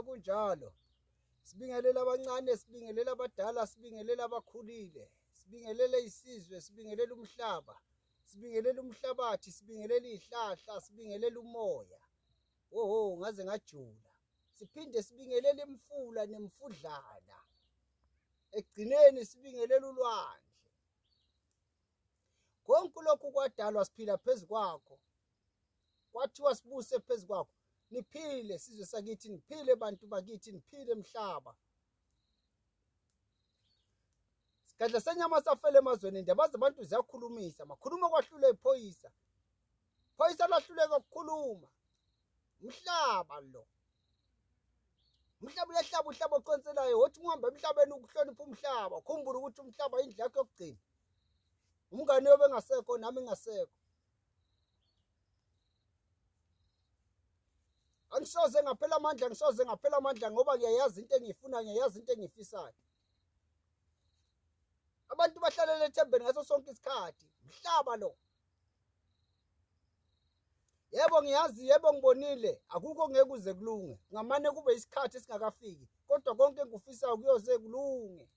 kunjalo. Sibingelela abancane, sibingelela abadala, sibingelela abakhulile. Sibingelele isizwe, sibingelele umhlaba. Sibingelele umhlabathi, sibingelele izihlahla, sibingelele umoya. Oho, ngaze ngajula. Siphinde sibingelele imfula nemfudlana. Egcineni sibingelele ulwandle. Konke lokhu kwadalwa siphila phezu kwakho. Kwathiwa sibuse phezu kwakho. Niphile sizwe sakithi, niphile bantu bakithi, niphile emhlaba. Sigadla senyama safele emazweni, indaba zabantu ziyakhulumisa. Makhuluma kwahlule iphoyisa. Phoyisa lahluleka ukukhuluma. Umhlaba lo. Umhlaba uyahlaba, uhlaba oqonselayo. Wothi uhambe emhlabeni ukuhlonipha umhlaba. Khumbula ukuthi umhlaba indlu yakho yokugcina. Umngane yobe ngasekho nami ngasekho. Angisoze ngaphela amandla, ngoba ngiyayazi into engiyifunayo, ngiyayazi into engiyifisayo. Abantu bahlalele ethembeni ngaso sonke isikhathi. Umhlaba lo. Yebo ngiyazi, yebo ngibonile, akukho ngeke kuze kulunge. Ngamane kube isikhathi singakafiki, kodwa konke engikufisayo kuyoze kulunge.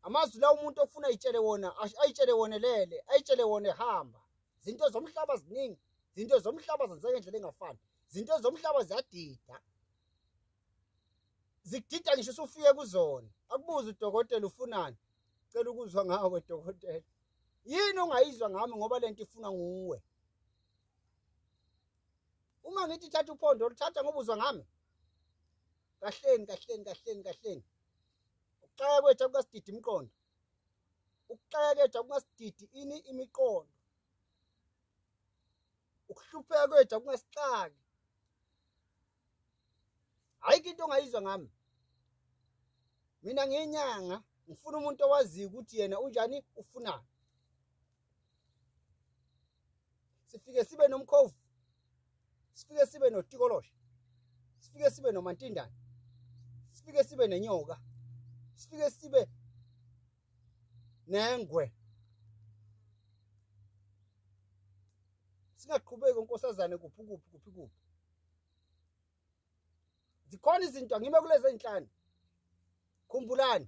Amazwi la umuntu ofuna ayitshele wona, ayitshele wonelele, ayitshele wona ehamba. Izinto zomhlaba ziningi, izinto zomhlaba zenzeka ngendlela engafani. Izinto zomhlaba ziyadida. Zikudida ngisho usufike kuzona. Akubuze udokotela ufunani. Cela ukuzwa ngawe dokotela. Yini ongayizwa ngami ngoba lento ifuna nguwe? Ungangithi thatha uphondo, lithatha ngoba uzwa ngami. Kahleni. Ukuxaka kwethu akukasididi imiqondo. Ukuxaka kwethu akukasididi imiqondo. Ukuhlupheka kwethu akungasixaki. Ayikho into ongayizwa ngami. Mina ngiyinyanga, ngifuna umuntu owaziyo ukuthi yena unjani, ufunani. Sifike sibe nomkhovu. Sifike sibe notikoloshe. Sifike sibe nomantindane. Sifike sibe nenyoka. Sifike sibe nengwe. Singaqhubeki unkosazane kuphi. Zikhona izinto angime kulezi enhlanu. Khumbulani.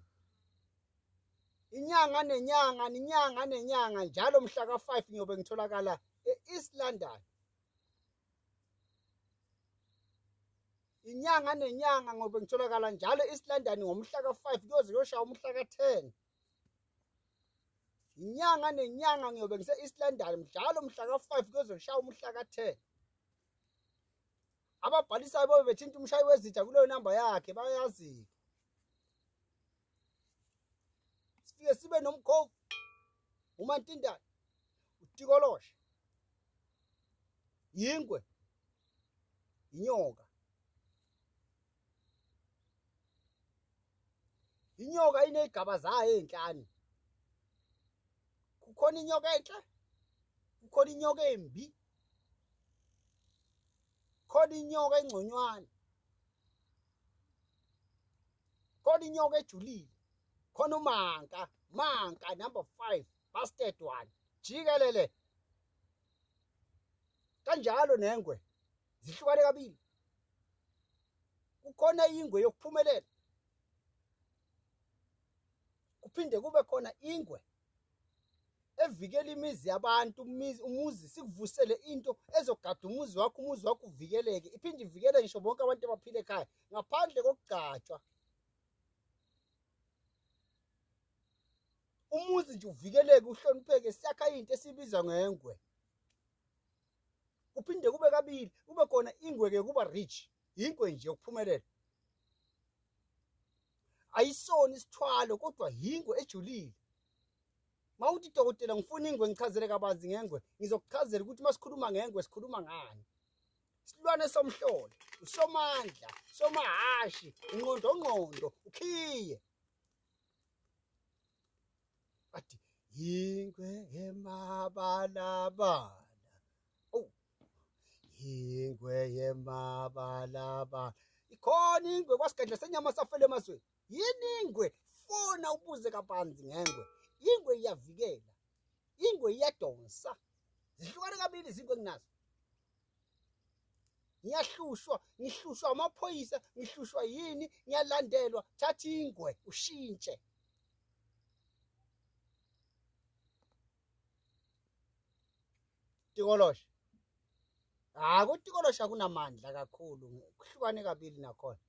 Inyanga nenyanga njalo mhla ka5 ngiyobe ngitholakala eEast London. Inyanga nenyanga ngobe ngitholakala njalo eEast London ngomhla ka5 kuyoze kuyoshaya umhla ka10. Inyanga nenyanga ngiyobe ngise East London njalo mhla ka5 kuyoze kushaya umhla ka10. Ababhalisayo bobe bethinta umshayi wezitha kuleyo namba yakhe bayazi. Sifike sibe nomkhovu, umantindane, utikoloshe, yingwe, inyoka. Inyoka inezigaba zayo ezinhlanu. Kukhona inyoka enhle, kukhona inyoka embi, khona inyoka engconywana, khona inyoka ejulile, khona manka number 5, bastard 1, jikelele. Kanjalo nengwe zihlukane kabili. Kukhona ingwe yokuphumelela, kuphinde kube khona ingwe evikela imizi yabantu, umuzi sikuvusele into ezogada umuzi wakho uvikeleke, iphinde ivikele ngisho bonke abantu abaphila ekhaya ngaphandle kokugcatshwa. Umuzi nje uvikeleke, uhlonipheke, siyakha into esibiza ngengwe. Kuphinde kube kabili, kube khona ingwe kuba rich, ingwe nje yokuphumelela. Ayisona isithwalo kodwa ingwe ejulile. Mawuthi dokotela ngifuna ingwe ngichazele kabanzi ngengwe, ngizokuchazela ukuthi masikhuluma ngengwe sikhuluma ngani. Isilwane somhlolo, usomandla, somahashi, ingqondo, ukhiye. Athi ingwe yemabalabala. Oh. Ingwe yemabalabala. Ikhona ingwe kwasigadla senyama safele emazweni. Yini ingwe? Fona ubuze kabanzi ngengwe. Ingwe iyavikela, ingwe iyadonsa. Zihlukane kabili izinto enginazo. Ngihlushwa amaphoyisa, ngihlushwa yini, ngiyalandelwa, thatha ingwe ushintshe. Tikolosha. Kutikolosha kunamandla kakhulu, kuhlukane kabili nakhona.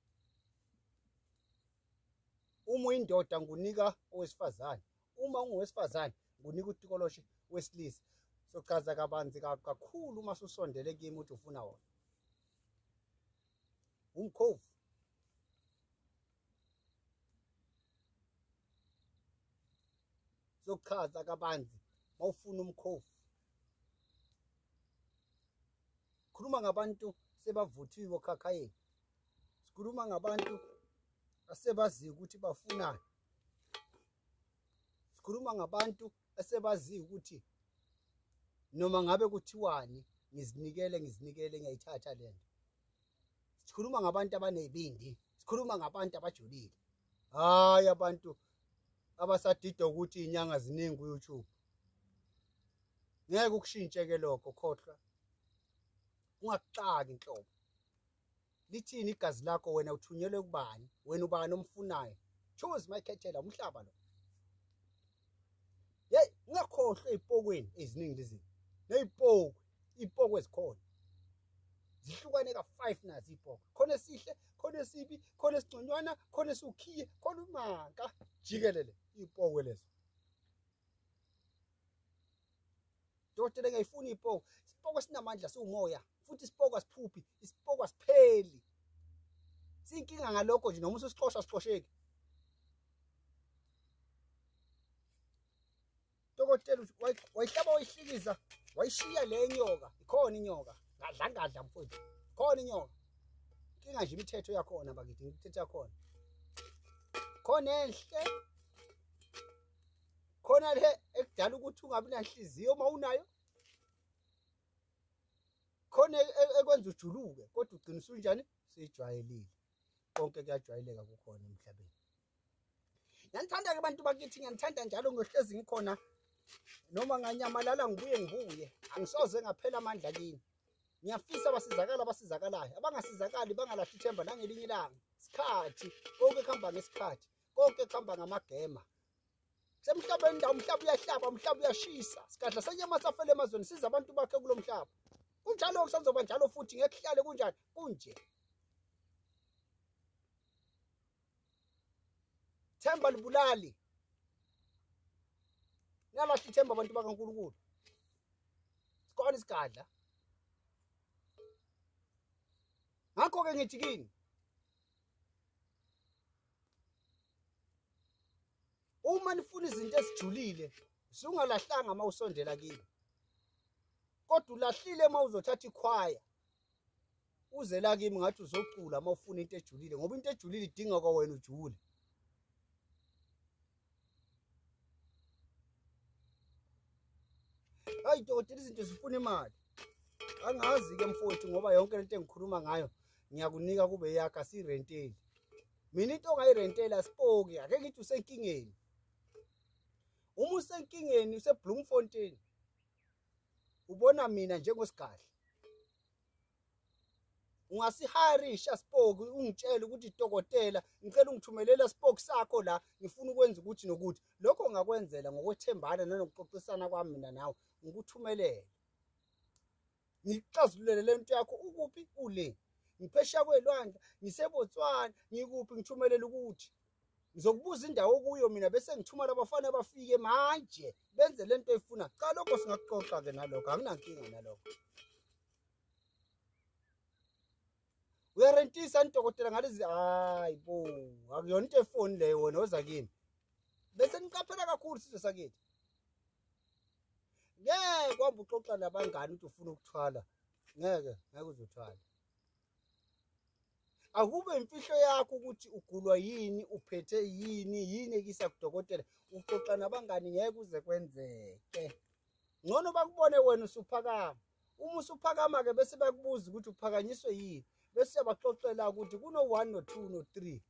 Uma uyindoda ngunika owesifazane, uma ungowesifazane ngunika utikolosha wesilisa. Sochaza kabanzi kakhulu uma susondele kimi uthi ufuna wona. Umkhovu. Sochaza kabanzi mawufuna umkhovu. Sikhuluma ngabantu sebavuthiwe okhakhayeni. Sikhuluma ngabantu asebaziyo ukuthi bafunani. Sikhuluma ngabantu asebaziyo ukuthi noma ngabe kuthiwani ngizinikele ngiyayithatha lento. Sikhuluma ngabantu abanezibindi, sikhuluma ngabantu abajulile. Hayi abantu abasadida ukuthi inyanga ziningi ku YouTube. Ngeke ukushintshe ke lokho khohlwa. Ungaxaki inhlobo. Lithini igazi lakho wena uthunyelwe kubani? Wena ubani omfunayo? Choose mayikhethela umhlaba lo. Hey, ungakhohlwa ezipokweni eziningi lezi. Ipoko ezikhona. Zihlukane ka5 nazi ipoko. Khona esihle, khona esibi, khona esingconywana, khona esukhiye, khona umanka. Jikelele ipoko lezo. Dokotela ngiyifuna ipoko. Isipoko sinamandla siwumoya. Futhi isipoko asiphuphi, isipoko asipheli. Sinkinga ngalokho nje noma usixoxa sixosheke. Dokotela wayihlaba wayihlikiza, wayishiya le nyoka. Ikhona inyoka. Ngadla mfowethu. Khona inyoka. Inkinga nje imithetho yakhona bakithi, imithetho yakhona. Khona enhle. Khona le ekudala ukuthi ungabi nanhliziyo uma unayo. Khona ekwenza ujuluke kodwa ugcina usunjani sijwayelile. Konke kuyajwayeleka kukhona emhlabeni. Ngiyathanda ke abantu bakithi, ngiyathanda njalo ngohlezi ngikhona noma nganyamalala ngibuye. Angisoze ngaphela amandla kini. Ngiyafisa abasizakalayo. Abangasizakali bangalahli ithemba nangelinye ilanga. Isikhathi konke kuhamba ngesikhathi. Konke kuhamba ngamagema. Semhlabeni ndawo umhlaba uyahlaba, umhlaba uyashisa. Sikadla senyama safele emazweni siza abantu bakhe kulo mhlaba. Kunjalo kusazoba njalo futhi ngeke kuhlale kunjani kunje. Themba libulali. Ngalahla ithemba abantu bakaNkulunkulu. Sikhona isikadla. Ngakho ke ngithi kini uma nifuna izinto ezijulile usungalahlanga uma usondela kimi. Kodwa ulahlile uma uzothatha ikhwaya. Uze la kimi ngathi uzocula uma ufuna into ejulile ngoba into ejulile idinga kwa wena ujule. Hayi dokotela izinto zifuna imali. Angazi ke mfowethu ngoba yonke lento engikhuluma ngayo ngiyakunika kube yakho asirenteli. Mina into ongayirentela sipoki ake ngithi usenkingeni. Uma usenkingeni useBloemfontein ubona mina njengosigadla. Ungasiharisha sipoki ungitshela ukuthi dokotela ngicela ungithumelela sipoki sakho la ngifuna ukwenza ukuthi nokuthi. Lokho ngakwenzela ngokwethembana nanokuxoxisana kwami mina nawe ngikuthumelele. Ngixazulele lento yakho ukuphi ule. Ngiphesha kwelwandle, ngiseBotswana, ngikuphi ngithumelela ukuthi. Ngizokubuza indawo kuyo mina bese ngithuma labafana bafike manje benze lento oyifuna. Cha lokho singaxoxa ke nalokho, anginankinga nalokho. Uyarentisa ndokotela ngalezi hayi bo, akuyona into efoni leyo wena oza kimi. Bese niqaphela kakhulu sizwe sakithi. Ngeke kwamba uxoxa nabangani ukuthi ufuna ukuthwala. Ngeke uzothwala. Akube imfihlo yakho ukuthi ugulwa yini, uphethe yini ekisa kudokotela. Uxoxa nabangani ngeke uze kwenzeke. Ngcono bakubone wena usuphakama. Uma usuphakama ke bese bakubuza ukuthi uphakanyiswe yini. Bese yabaxoxela ukuthi kuno 1 no 2 no 3.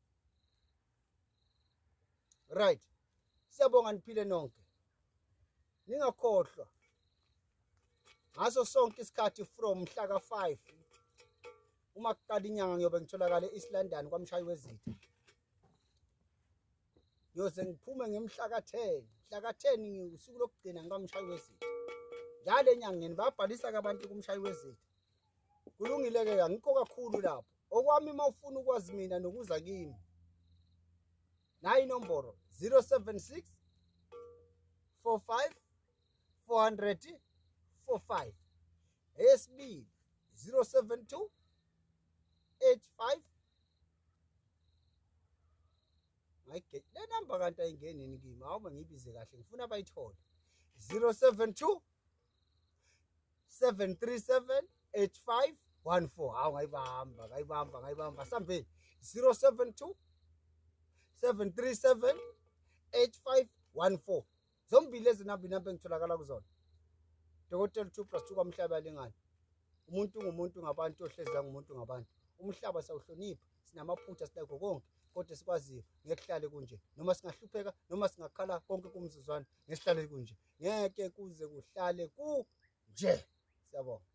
Right. Siyabonga niphile nonke. Ningakhohlwa. ngaso sonke isikhathi from mhla ka5 uma kuqala inyanga ngiyobe ngitholakala eEast London kwamshayi wezitha. Yoze ngiphume ngemhla ka10 mhla ka10 ngisuku lokugcina ngamshayi wezitha. Njalo enyangeni bayabhalisa abantu kumshayi wezitha. Kulungile ke angikho kakhulu lapho. Okwami mawufuna ukwazi mina nokuza kimi. Nayi inombolo 076 45 400 45. Esibili 072 85 ngayigete le number kanti ayingenini kimi awume ngibize kahle ngifuna bayithole 072 737 8514 hawu ngayibamba sambeni 072 737 8514 zombili lezi namba engitholakala kuzona. Dokotela 2+2 kwamhlaba lengane. Umuntu ngumuntu ngabantu ohleza ngumuntu ngabantu. Umhlaba sawuhlonipha sinamaphutha sinakho konke kodwa sikwaziyo ngekuhlale kunje noma singahlupheka noma singakhala konke kumzuzwana ngesihlale kunje ngeke kuze kuhlale kunje. Siyabonga.